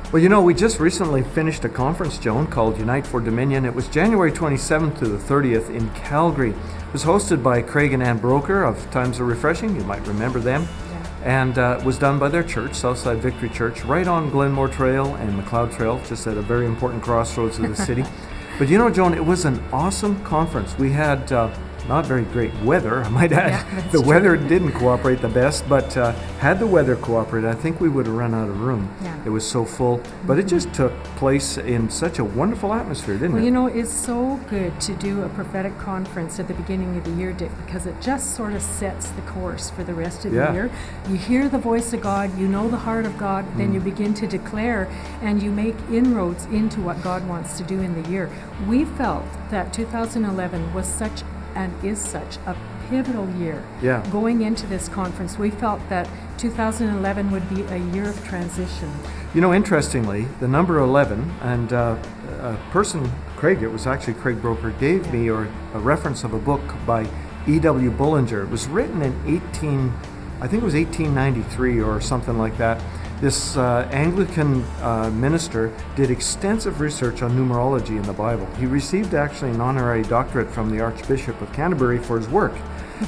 Well, you know, we just recently finished a conference, Joan, called Unite for Dominion. It was January 27th to the 30th in Calgary. It was hosted by Craig and Ann Broker of Times of Refreshing. You might remember them. Yeah. And it was done by their church, Southside Victory Church, right on Glenmore Trail and McLeod Trail, just at a very important crossroads of the city. But you know, Joan, it was an awesome conference. We had not very great weather, I might add. Yeah, the weather didn't cooperate the best, but had the weather cooperated, I think we would have run out of room. Yeah. It was so full. But it just took place in such a wonderful atmosphere, didn't it? Well, you know, it's so good to do a prophetic conference at the beginning of the year, Dick, because it just sort of sets the course for the rest of the year. You hear the voice of God, you know the heart of God, then you begin to declare, and you make inroads into what God wants to do in the year. We felt that 2011 was such and is such a pivotal year. Yeah. Going into this conference, we felt that 2011 would be a year of transition. You know, interestingly, the number 11, and a person, Craig, it was actually Craig Broker, gave me a reference of a book by E.W. Bullinger. It was written in 1893 or something like that. This Anglican minister did extensive research on numerology in the Bible. He received actually an honorary doctorate from the Archbishop of Canterbury for his work.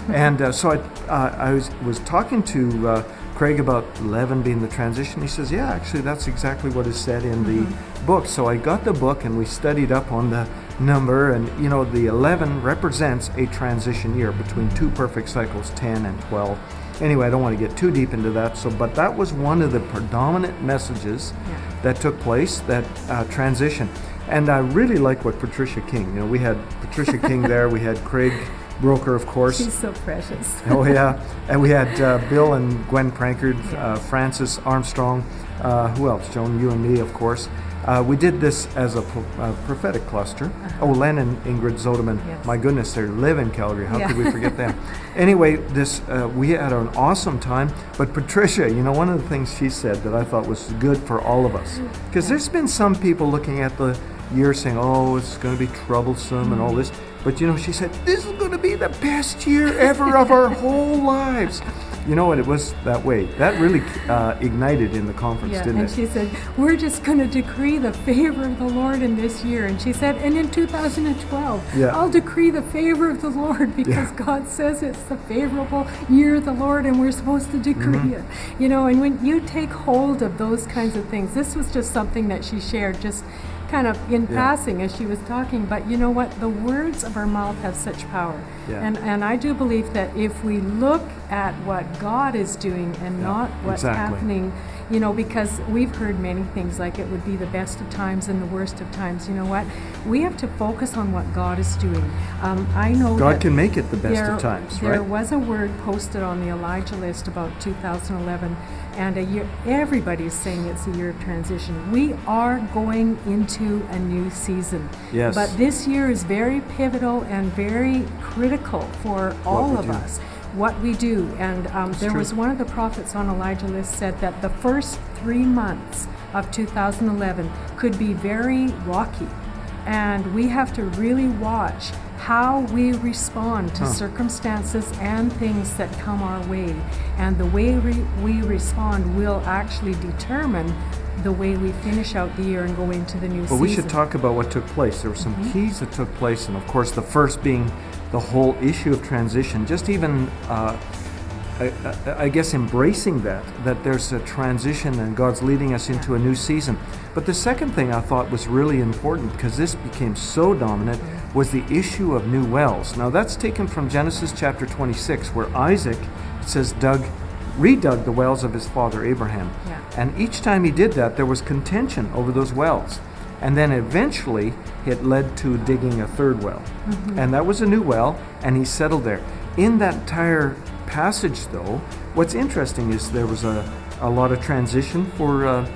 And so I was talking to Craig about 11 being the transition. He says, yeah, actually that's exactly what is said in the book. So I got the book and we studied up on the number, and you know, the 11 represents a transition year between two perfect cycles, 10 and 12. Anyway, I don't want to get too deep into that. But that was one of the predominant messages that took place, that transition. And I really like what Patricia King. You know, we had Patricia King there. We had Craig Broker, of course. She's so precious. Oh yeah, and we had Bill and Gwen Prankard, Francis Armstrong. Who else? Joan, you and me, of course. We did this as a prophetic cluster. Oh, Len and Ingrid Zodeman. Yes. My goodness, they live in Calgary. How could we forget them? Anyway, we had an awesome time. But Patricia, you know, one of the things she said that I thought was good for all of us, because there's been some people looking at the year saying, oh, it's going to be troublesome and all this. But you know, she said, this is going to be the best year ever of our whole lives. You know what, it was that way. That really ignited in the conference, didn't it? And she said, we're just going to decree the favor of the Lord in this year. And she said, and in 2012, I'll decree the favor of the Lord, because God says it's the favorable year of the Lord and we're supposed to decree it. You know, and when you take hold of those kinds of things, this was just something that she shared just kind of in passing as she was talking, but you know what, the words of our mouth have such power. And I do believe that if we look at what God is doing and not what's happening, you know, because we've heard many things like it would be the best of times and the worst of times. You know what, we have to focus on what God is doing. I know God can make it the best of times, right? There was a word posted on the Elijah list about 2011, and a year, everybody's saying it's a year of transition. We are going into a new season. Yes. But this year is very pivotal and very critical for all of us, what we do. And there was one of the prophets on Elijah list said that the first 3 months of 2011 could be very rocky. And we have to really watch how we respond to circumstances and things that come our way. And the way we respond will actually determine the way we finish out the year and go into the new season. But we should talk about what took place. There were some keys that took place, and of course the first being the whole issue of transition. Just even I guess embracing that there's a transition and God's leading us into a new season. But the second thing I thought was really important, because this became so dominant, was the issue of new wells. Now that's taken from Genesis chapter 26, where Isaac, it says, redug the wells of his father Abraham. And each time he did that, there was contention over those wells. And then eventually it led to digging a third well. And that was a new well, and he settled there. In that entire passage, though, what's interesting is there was a lot of transition for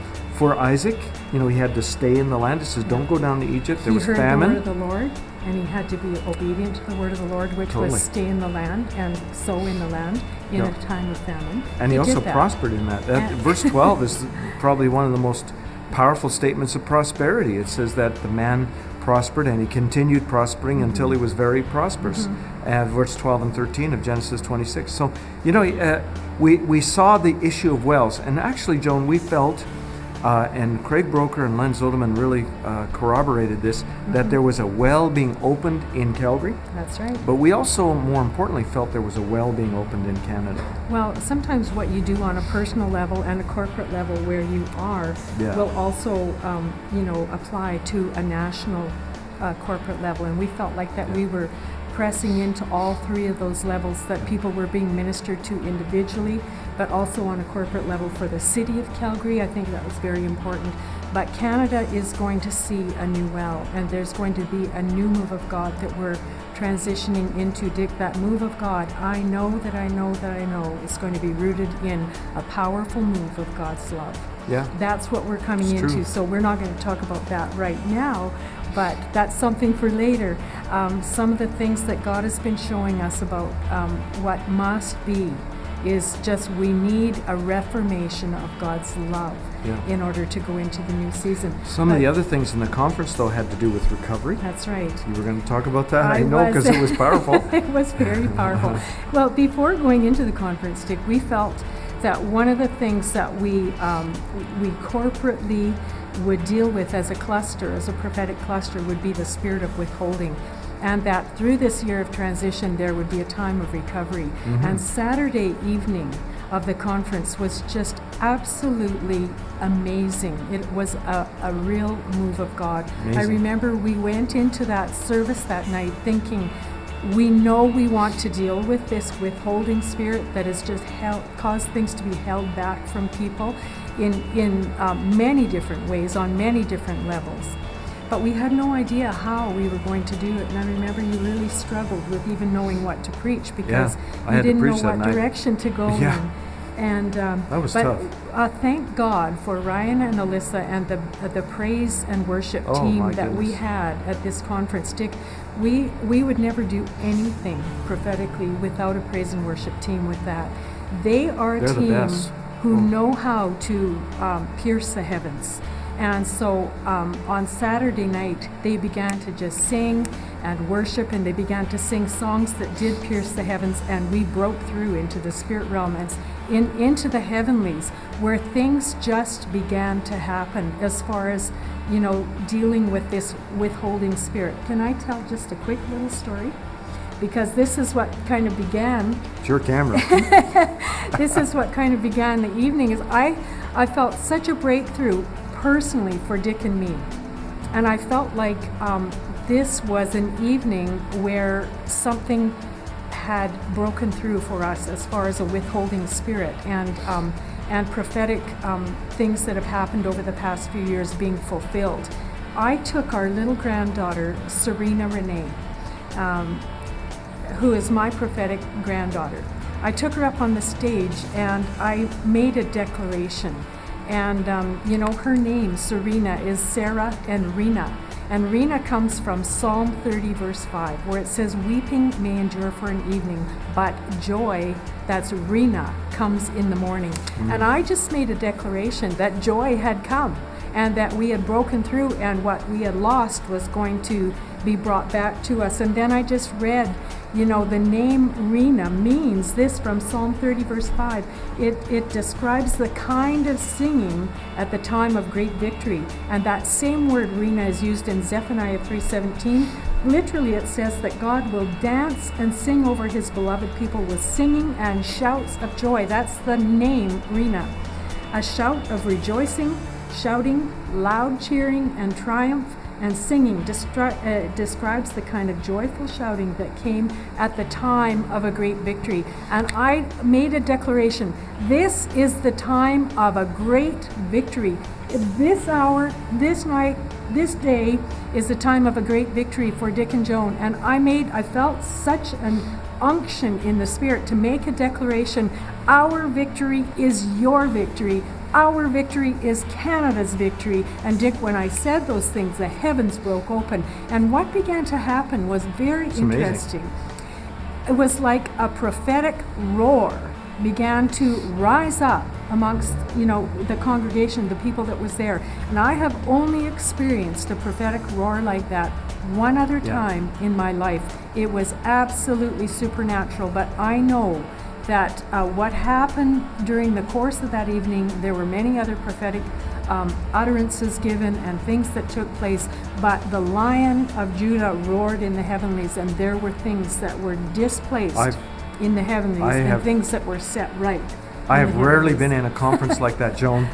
Isaac. You know, he had to stay in the land. It says, don't go down to Egypt. There was famine. He heard the word of the Lord, and he had to be obedient to the word of the Lord, which was stay in the land and sow in the land in a time of famine. And he also prospered in that. Verse 12 is probably one of the most powerful statements of prosperity. It says that the man prospered, and he continued prospering until he was very prosperous. Verse 12 and 13 of Genesis 26. So, you know, we saw the issue of wells. And actually, Joan, we felt And Craig Broker and Len Zolderman really corroborated this, that there was a well being opened in Calgary. That's right. But we also, more importantly, felt there was a well being opened in Canada. Well, sometimes what you do on a personal level and a corporate level where you are will also, apply to a national corporate level. And we felt like that we were pressing into all three of those levels, that people were being ministered to individually, but also on a corporate level for the city of Calgary. I think that was very important. But Canada is going to see a new well, and there's going to be a new move of God that we're transitioning into. Dick, that move of God, I know that I know that I know is going to be rooted in a powerful move of God's love. Yeah. That's what we're coming into. True. So we're not going to talk about that right now, but that's something for later. Some of the things that God has been showing us about what must be is just we need a reformation of God's love in order to go into the new season. Some of the other things in the conference, though, had to do with recovery. That's right. You were going to talk about that? I know, because it was powerful. It was very powerful. Well, before going into the conference, Dick, we felt that one of the things that we corporately would deal with as a cluster, as a prophetic cluster, would be the spirit of withholding. And that through this year of transition, there would be a time of recovery. And Saturday evening of the conference was just absolutely amazing. It was a real move of God. Amazing. I remember we went into that service that night thinking, we know we want to deal with this withholding spirit that has just caused things to be held back from people in many different ways, on many different levels. But we had no idea how we were going to do it. And I remember you really struggled with even knowing what to preach, because you didn't know what direction to go in. And that was tough. Thank God for Ryan and Alyssa and the praise and worship team that we had at this conference. Dick, we would never do anything prophetically without a praise and worship team with that. They are a team who know how to pierce the heavens. And so on Saturday night, they began to just sing and worship, and they began to sing songs that did pierce the heavens, and we broke through into the spirit realm and into the heavenlies, where things just began to happen as far as, dealing with this withholding spirit. Can I tell just a quick little story? Because this is what kind of began. It's your camera. This is what kind of began the evening. Is I felt such a breakthrough personally for Dick and me, and I felt like this was an evening where something had broken through for us as far as a withholding spirit and prophetic things that have happened over the past few years being fulfilled. I took our little granddaughter, Serena Renee, who is my prophetic granddaughter. I took her up on the stage and I made a declaration. And, her name, Serena, is Sarah and Rena. And Rena comes from Psalm 30, verse 5, where it says, weeping may endure for an evening, but joy, that's Rena, comes in the morning. And I just made a declaration that joy had come, and that we had broken through, and what we had lost was going to be brought back to us. And then I just read, the name Rena means this from Psalm 30, verse 5. It describes the kind of singing at the time of great victory. And that same word Rena is used in Zephaniah 3:17. Literally, it says that God will dance and sing over his beloved people with singing and shouts of joy. That's the name Rena. A shout of rejoicing, shouting, loud cheering, and triumph and singing describes the kind of joyful shouting that came at the time of a great victory. And I made a declaration, this is the time of a great victory. This hour, this night, this day is the time of a great victory for Dick and Joan. And I felt such an unction in the spirit to make a declaration. Our victory is your victory. Our victory is Canada's victory. And Dick, when I said those things, the heavens broke open. And what began to happen was very interesting. It was like a prophetic roar began to rise up amongst, the congregation, the people that was there. And I have only experienced a prophetic roar like that one other time in my life. It was absolutely supernatural, but I know that what happened during the course of that evening, there were many other prophetic utterances given and things that took place, but the Lion of Judah roared in the heavenlies, and there were things that were displaced in the heavenlies and things that were set right. I have rarely been in a conference like that, Joan,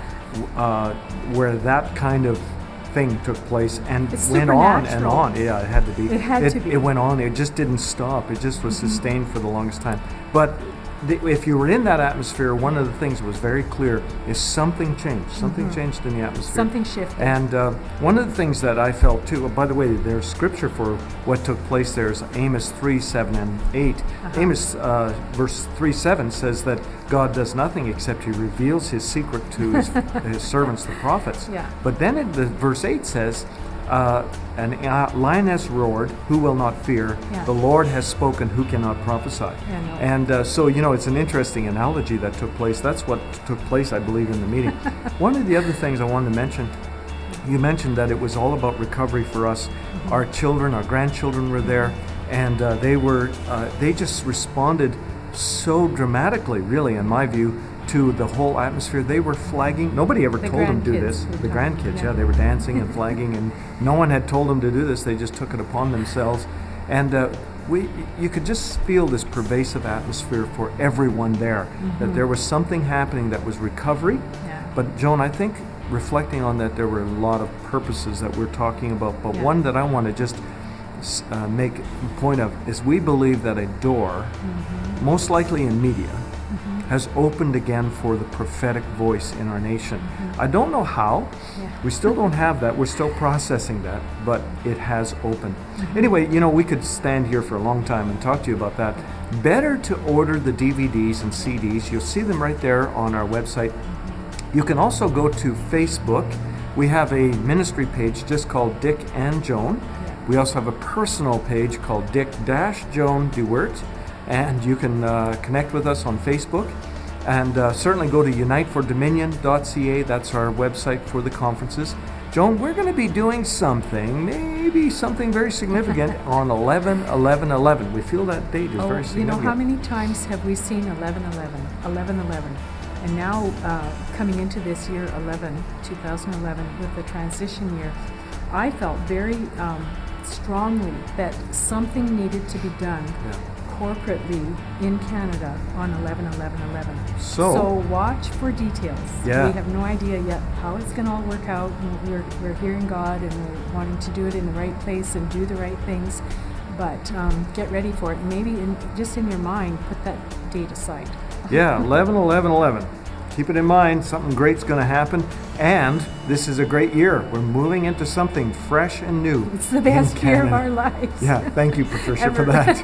where that kind of thing took place and went on and on. Yeah, it had to be. It went on. It just didn't stop. It just was sustained for the longest time. But if you were in that atmosphere, one of the things that was very clear is something changed. Something changed in the atmosphere. Something shifted. And one of the things that I felt too, by the way, there's scripture for what took place there is Amos 3, 7, and 8. Amos verse 3, 7 says that God does nothing except he reveals his secret to his servants, the prophets. Yeah. But then verse 8 says, an lioness roared, who will not fear? Yeah. The Lord has spoken, who cannot prophesy? Yeah, no. And so, it's an interesting analogy that took place. That's what took place, I believe, in the meeting. One of the other things I wanted to mention, you mentioned that it was all about recovery for us. Our children, our grandchildren were there, and they just responded so dramatically, really, in my view, to the whole atmosphere. They were flagging. Nobody ever told them to do this. The grandkids, they were dancing and flagging, and no one had told them to do this. They just took it upon themselves. And you could just feel this pervasive atmosphere for everyone there, that there was something happening that was recovery. Yeah. But Joan, I think reflecting on that, there were a lot of purposes that we're talking about, but one that I want to just make a point of is we believe that a door, most likely in media, has opened again for the prophetic voice in our nation. I don't know how. We still don't have that. We're still processing that, but it has opened. Anyway, we could stand here for a long time and talk to you about that. Better to order the DVDs and CDs. You'll see them right there on our website. You can also go to Facebook. We have a ministry page just called Dick and Joan. We also have a personal page called Dick-Joan DeWert. And you can connect with us on Facebook. And certainly go to unitefordominion.ca. That's our website for the conferences. Joan, we're going to be doing something, maybe something very significant on 11/11/11. We feel that date is very significant. How many times have we seen 11/11, 11/11? And now coming into this year, 2011, with the transition year, I felt very strongly that something needed to be done corporately in Canada on 11/11/11. So watch for details. We have no idea yet how it's going to all work out, and we're hearing God, and we're wanting to do it in the right place and do the right things. But get ready for it. Maybe just in your mind, put that date aside. 11/11/11. Keep it in mind, something great's going to happen, and this is a great year. We're moving into something fresh and new. It's the best year of our lives. Thank you, Patricia, for that.